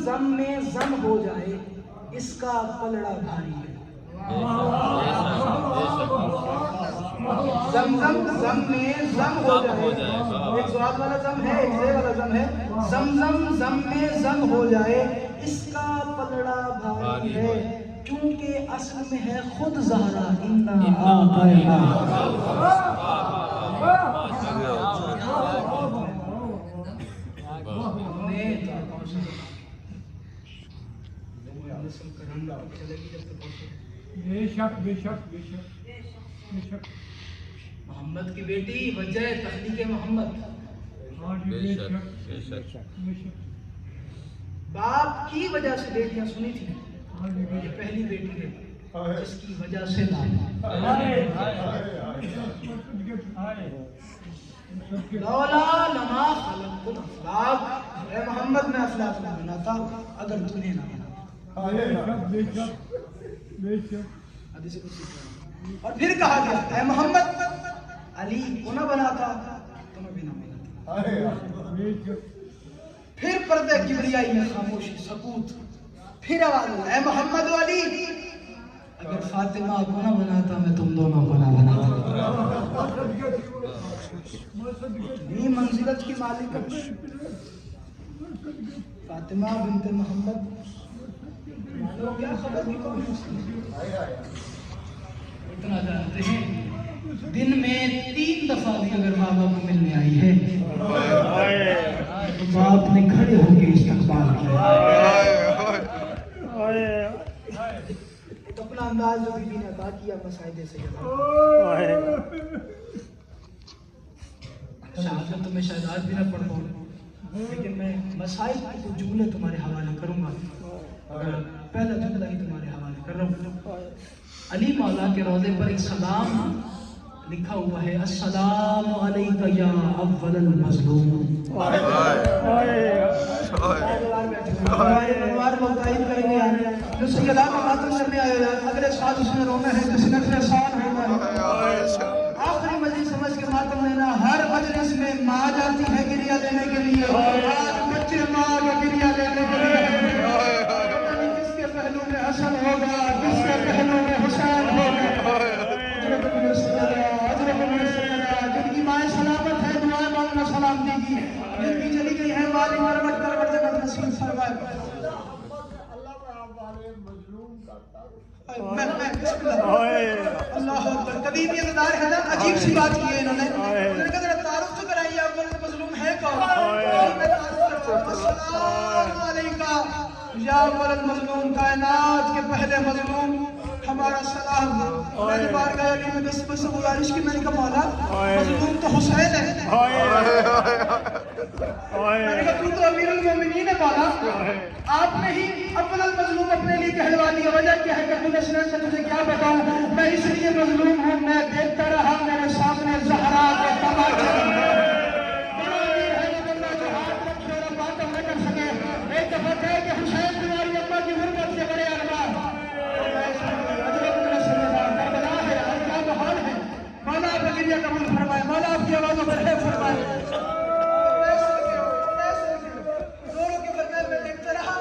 زم میں زم ہو جائے اس کا پلڑا بھاری ہے. زم میں زم ہو جائے, ایک سواد والا زم ہے, ایک زے والا زم ہے. زم میں زم ہو جائے اس کا پلڑا بھاری ہے, کیونکہ اصل میں ہے خود زہرا. بے شک بے شک بے شک بے شک. محمد کی بیٹی وجہ تخلیق محمد. بے شک بے شک بے شک. باپ کی وجہ سے بیٹیاں سنی تھی, یہ پہلی بیٹی ہے جس کی وجہ سے لولا لما خلقت الافلاق, اے محمد میں افلاق نہ بناتا اگر تمہیں نہ بناتا. بے شک بے شک. اور پھر کہا گیا اے محمد علی کو نہ بناتا تمہیں بھی نہ بناتا. پھر پردے کبریائی میں خاموشی سکوت, پھر آواز اے محمد و علی اگر فاطمہ کو نہ بناتا میں تم دونوں کو نہ بناتا. یہ منزلت کی مالک فاطمہ بنت محمد. کیا خبر بھی کون اتنا جانتے ہیں دن میں 3 دفعہ بھی اگر ماں باپ کو ملنے آئی ہے تو باپ نے کھڑے ہو کے استقبال کیا. اپنا انداز جو بیوی نے ادا کیا مسائدے سے شہادت میں شاید آج بھی نہ پڑھ پاؤں, لیکن میں مسائل کے کچھ جملے تمہارے حوالے کروں گا. پہلا جملہ ہی تمہارے حوالے کر رہا ہوں. علی مولا کے روضے پر ایک سلام لکھا ہوا ہے, السلام علیکہ یا اول المظلوم. انوار لوگ تعین کریں گے جو سیدہ کا ماتم کرنے آئے ہیں, اگلے ساتھ اس نے رونا ہے, کسی نقل احسان ہوگا. آخری مجلس سمجھ کے ماتم لینا. ہر مجلس میں ماں جاتی ہے گریہ لینے کے لیے, آج بچے ماں کا گریہ لینے کے لیے. کس کے پہلو میں حسن ہوگا, کس کے پہلو میں حسین ہوگا. جن کی مائیں سلامت ہے دعائیں مانگنا سلامتی کی, جن کی چلی گئی ہے والی مرمت کر جنت نصیب فرمائے. اللہ اکبر. کبھی بھی اندار ہے نا, عجیب سی بات کی ہے انہوں نے, انہوں نے کہا ذرا تعارف تو کرائیے اول مظلوم ہے کون. السلام علیکہ یا اول المظلوم, کائنات کے پہلے مظلوم ہمارا سلام. میں نے بارگاہ علی میں بس گزارش کی, میں نے کہا مولا مظلوم تو حسین ہے. میں نے کہا تو امیر المومنین ہے مولا, آپ نے ہی اول المظلوم اپنے لیے کہلوا دیا. وجہ کیا ہے کہ خود اسلام سے تجھے کیا بتاؤں, میں اس لیے مظلوم ہوں, میں دیکھتا رہا میرے سامنے زہرا کے تماچے. بڑا امیر ہے جو بندہ جو ہاتھ رکھے اور باتیں نہ کر سکے. ایک دفعہ کہے کہ حسین تمہاری اماں کی غربت سے بڑے ارمان. مولا آپ کا گریہ قبول فرمائے, مولا آپ کی آوازوں پر ہے فرمائے. روڑوں کے فرمائے میں دیکھتا رہا.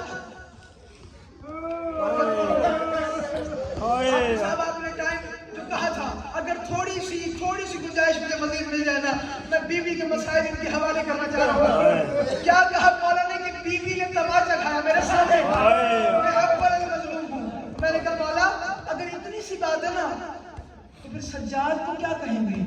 صاحب آپ نے ٹائم جو کہا تھا, اگر تھوڑی سی گنجائش مجھے مزید مل جائے نا, میں بیوی کے مسائل ان کے حوالے کرنا چاہ رہا ہوں. کیا کہا مولا نے کہ بیوی نے تماچا کھایا میرے سامنے, میں اول مظلوم ہوں. میں نے کہا مولا اگر اتنی سی بات ہے نا تو پھر سجاد کو کیا کہیں گے.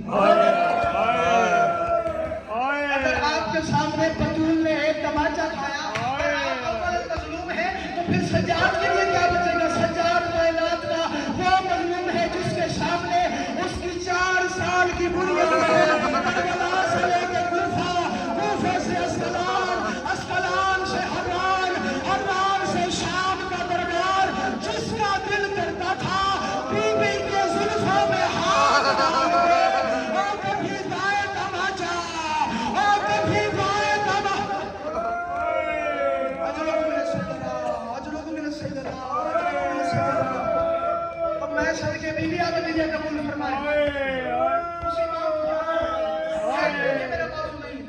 اگر آپ کے سامنے بطول نے ایک تماچا کھایا, آپ اول مظلوم ہیں, تو پھر سجاد کے لیے کیا بچے گا. سجاد کائنات کا وہ مظلوم ہے جس کے سامنے اس کی 4 سال کی بنیاد ہے. کربلا سے لے کے کوفہ, کوفہ سے اسقلان, اسقلان سے حران, حران سے شام کا دربار, جس کا دل کرتا تھا بی بی کے زلفوں میں ہاتھ ڈال دے. اور کبھی دائیں تماچا, اور کبھی بائیں تماچا. اجلوکم من السیدنا. اب میں صدقے بیوی آپ نے گریہ قبول فرمائے. اسی میرا موضوع نہیں.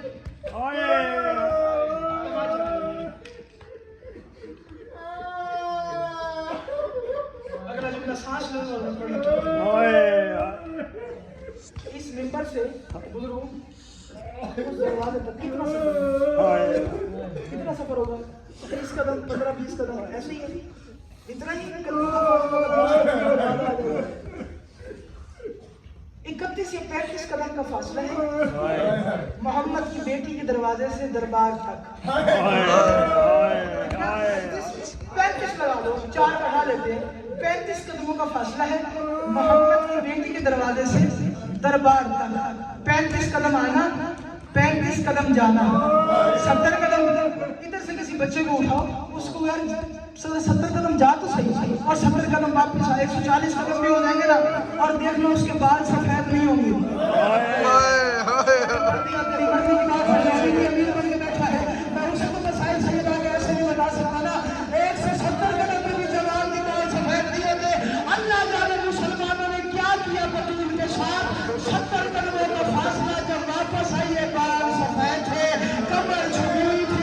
मेरा सांस लेने में बड़ी इस मिंबर से गुजरूं उस दरवाजे तक कितना सफर होगा? 30 कदम, 15-20 कदम, ऐसे ही है, इतना ही कदमों का फासला। 31 या 35 कदम का फासला है मोहम्मद की बेटी के दरवाजे से दरबार तक। 35 लगा लो, 4 बढ़ा लेते हैं, 35 कदमों का फासला है मोहम्मद की बेटी के दरवाजे से दरबार तक। 35 कदम आना, 35 कदम जाना, 70 कदम। इधर से किसी बच्चे को उठाओ, उसको यार 70 कदम जा तो सही, और 70 कदम वापस आए, 140 कदम भी हो जाएंगे ना, और देख लो उसके बाल सफेद नहीं होंगे। मैं उसे तो मसाइल से लगा के ऐसे नहीं बता सकता ना। 170 कदम में भी जवान के बाल सफेद नहीं होते। अल्लाह जाने मुसलमानों ने क्या किया बतूल के साथ। 70 कदमों का फासला, जब वापस आइए बाल सफेद थे, कमर झुकी हुई थी,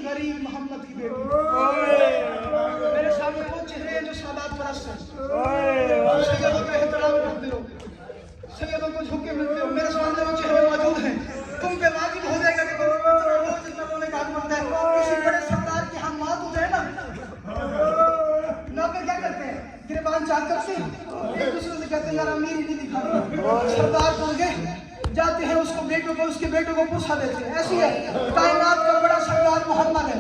और मोहम्मद की बेटी मेरे सामने वो चेहरे हैं जो सादात परस्त हैं। सैयदों का एहतराम करते हो, सैयदों को झुक के मिलते हो, मेरे सामने वो चेहरे मौजूद हैं। तुम पे वाजिब हो जाएगा कि तुम इतना रोज इतना रोने का हक बनता है। किसी बड़े सरदार की हम मौत हो जाए ना, नौकर क्या करते हैं? गिरबान चाक करते हैं, एक दूसरे से कहते हैं यार अमीर ही नहीं दिखा। सरदार बन गए, जाते हैं उसको बेटों को, उसके बेटों को पुरसा देते हैं। ऐसी है कायनात का बड़ा सरदार मोहम्मद है।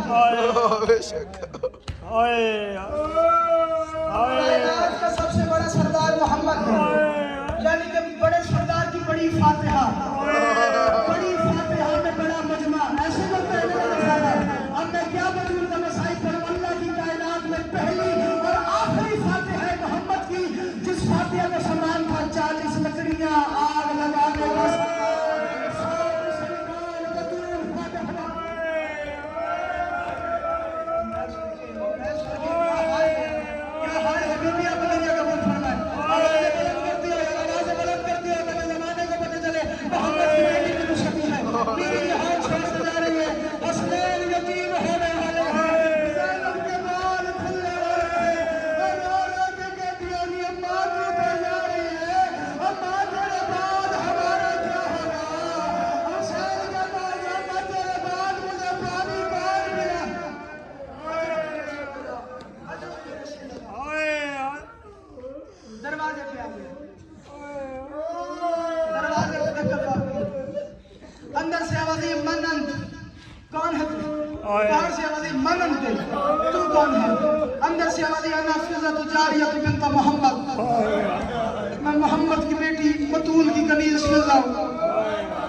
कायनात का सबसे बड़ा सरदार मोहम्मद है, यानी कि बड़े सरदार की बड़ी फातिहा, बड़ी फातिहा में बड़ा मजमा। ऐसे लगता है अब मैं क्या बतूल का मसाइल पढ़ूं। अल्लाह की कायनात में पहली और आखिरी फातिहा है मोहम्मद की, जिस फातिहा का समान था 40 लकड़ियां आग लगाने का। अंदर से आवाज़ ये मनंत, कौन है तू? बाहर से आवाज़ ये मनंत, तू कौन है? अंदर से आवाज़ ये अना फिज़ा जारिया बिन्त मोहम्मद, मैं मोहम्मद की बेटी बतूल की कनीज़ फिज़ा हूँ।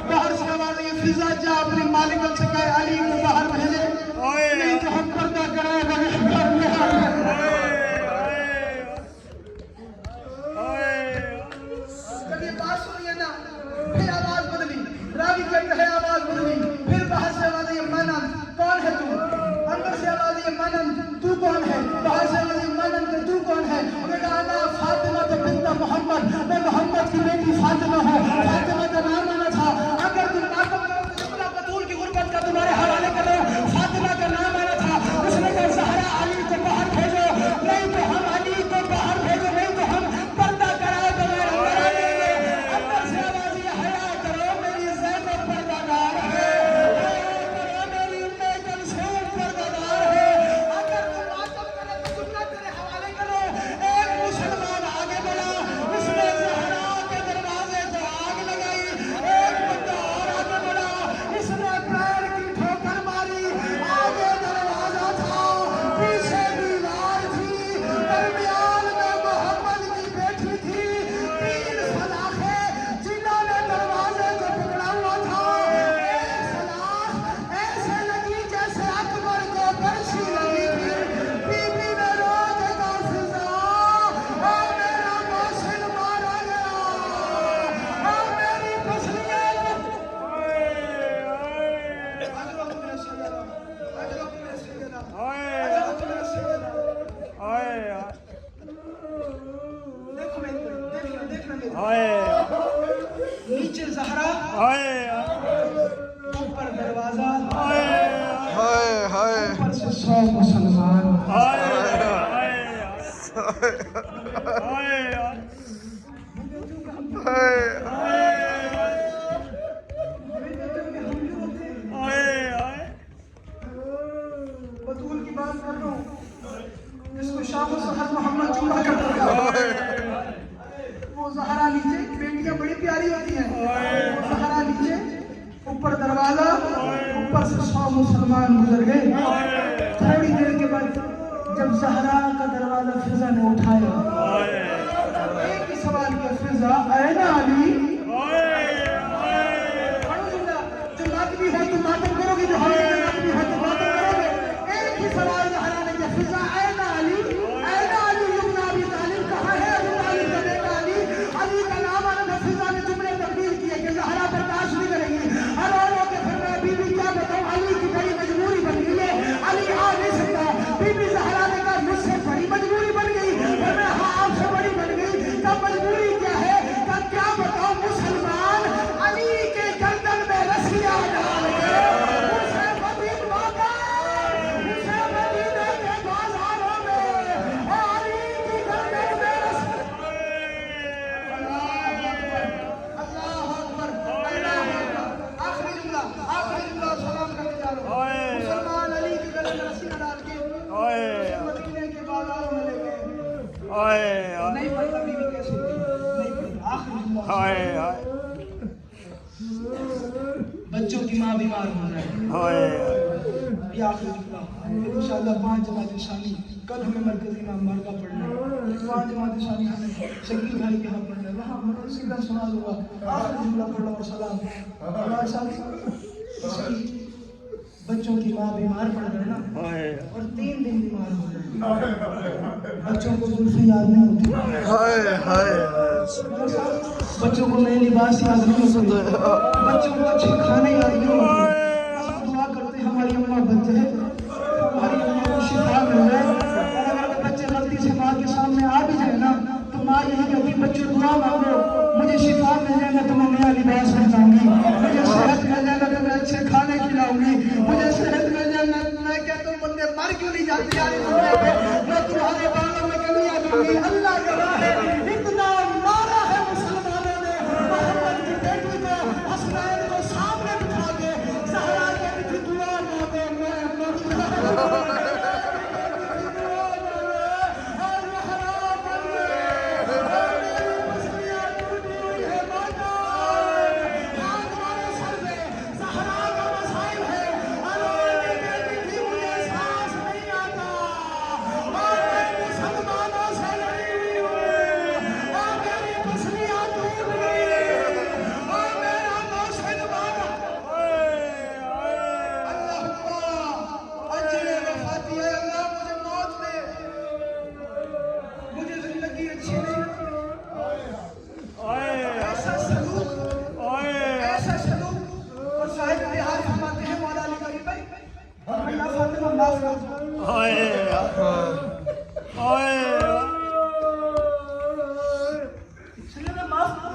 बाहर से आवाज़ ये फिज़ा जा अपने मालिक से कहे अली को बाहर भेजे, नहीं तो हम पर्दा कराएगा घर में। कभी बात सुनिए ना, फिर आवाज़ बदली, रावी कहता है आवाज़ बदली, फिर बाहर से आवाज़ ये मनन, कौन है तू? अंदर से आवाज़ ये मनन, तू कौन है? बाहर से आवाज़ ये मनन, तू कौन है? बेटा अना फातिमा बिन्त मोहम्मद, मैं मोहम्मद की बेटी फातिमा हूँ। फातिमा का नाम आना था, अगर तुम नाकब करो बतूल की गुर्बत का तुम्हारे हवाले करो। फातिमा का नाम आना था, उसने कहा ज़हरा ऊपर दरवाजा, हाय ऊपर से 100 मुसलमान। बतूल की बात कर रहा हूँ, जिसको शाम और सहर मोहम्मद जुम्मा करता था। वो ज़हरा नीचे, बेटियां बड़ी प्यारी होती हैं, वो ज़हरा नीचे, ऊपर दरवाजा, ऊपर से 100 मुसलमान गुजर गए। थोड़ी देर के बाद जब ज़हरा का दरवाजा फिजा ने उठाया, एक ही सवाल किया, फिजा ऐना अली? जो मातमी हो तुम मातम करोगे, जो मातमी हो तुम मातम करोगे। एक ही सवाल ज़हरा ने किया, फिजा ऐना अली? ऐना अली इब्न अबी तालिब? कहाँ है अबू तालिब का बेटा अली? अली का नाम आने में फिजा ने जुमले तब्दील किए कि ज़हरा बर्दाश्त नहीं करेंगी। और के फिर मैं बीबी क्या बताऊँ, अली की बड़ी मजबूरी बन गई है, अली आ नहीं सकता। बीबी ज़हरा ने कहा मुझसे बड़ी मजबूरी बन गई, और मैं हाँ आपसे बड़ी बन गई। तब मजबूरी क्या है, तब क्या बताऊँ, मुसलमान अली के गर्दन में रस्सियाँ डाल के उसे मदीने के बाजारों में अली की गर्दन में अल्लाह अकबर, अल्लाह अकबर। आखिरी जुमला सलाम करके जा रहा हूँ। मुसलमान अली की गर्दन में रस्सियाँ डाल के मदीने के बाजारों में ले गए। नहीं पता बीवी कैसे थी, नहीं पता। आखिरी जुमला, बच्चों की माँ बीमार हो जाए, ये आखिरी जुमला। इंशाअल्लाह 5 जमात शानी कल हमें मरकजी इमाम मार्का पढ़ना है। 5 जमात शानी हमें शकील भाई के यहाँ पढ़ना है, वहाँ मैं सीधा सुना दूंगा। आखिरी जुमला पढ़ लो और सलाम। हमारे साथ इसकी बच्चों की माँ बीमार पड़ गए ना, और 3 दिन बीमार हो गए। बच्चों को जुल्फी याद नहीं होती, बच्चों को नए लिबास याद नहीं होते, बच्चों को अच्छे खाने याद नहीं होते। दुआ करते हमारी अम्मा बच जाए, हमारी अम्मा को शिफा मिल जाए। और अगर बच्चे गलती से माँ के सामने आ भी जाए ना, तो माँ यही कहती, बच्चों दुआ मांगो, मुझे शिफा मिल जाए, मैं तुम्हें नया लिबास पहनाऊंगी, मुझे सेहत मिल जाए, मैं तुम्हें अच्छे खाने खिलाऊंगी, मुझे सेहत मिल जाए। मैं कहता हूँ बंदे मर क्यों नहीं जाते यार इस दुनिया पे, मैं तुम्हारे बालों में कमियां दूंगी। अल्लाह गवाह है, इतना मारा है मुसलमानों ने मोहम्मद की बेटी को, हसनैन को सामने बिठा के ज़हरा के की दुआ मांगो, मैं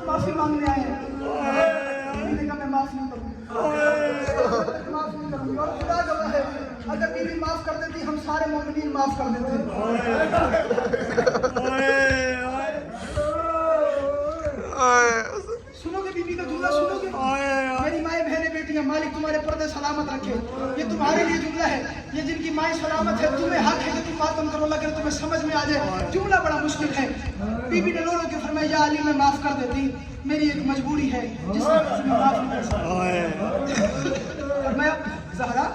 माफी मांगने आए हैं, बीवी ने कहा मैं माफ नहीं करूंगी, माफ नहीं करूंगी। और खुदा गवाह है, अगर बीवी माफ कर देती हम सारे मोमिनीन माफ कर देते। सुनोगे बीबी का जुमला, सुनोगे? मेरी माएँ बहनें बेटियां, मालिक तुम्हारे पर्दे सलामत रखे। ये तुम्हारे लिए जुमला है, ये जिनकी माएँ सलामत है, तुम्हें हक है कि तुम मातम करो, अगर तुम्हें समझ में आ जाए। जुमला बड़ा मुश्किल है। बीबी ने रो रो के फरमाया, या अली मैं माफ कर देती, मेरी एक मजबूरी है जिससे मैं माफ नहीं कर सकती। मैं ज़हरा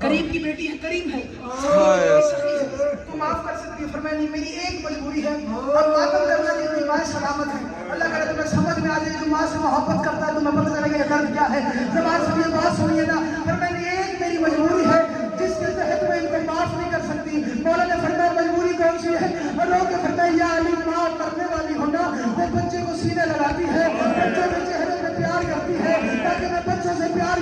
करीम की बेटी है, करीम है, तो माफ कर सकती है। फरमाया नहीं, मेरी एक मजबूरी है, अब मातम करना कि मेरी माँ सलामत है। अल्लाह करे तुम्हें समझ में आ जाए, जो माँ से मोहब्बत करता है तुम्हें पता चलेगा ये दर्द क्या है। जबान से ये बात सुनिए ना, फरमाया एक मेरी मजबूरी है जिसके तहत मैं इनको माफ नहीं कर सकती। मौला ने फरमाया मजबूरी कौन सी है? और लोग फरमाया, या अली माँ मरने वाली हो ना, वो बच्चे को सीने लगाती है, बच्चों के चेहरे पे प्यार करती है, ताकि मैं बच्चों से प्यार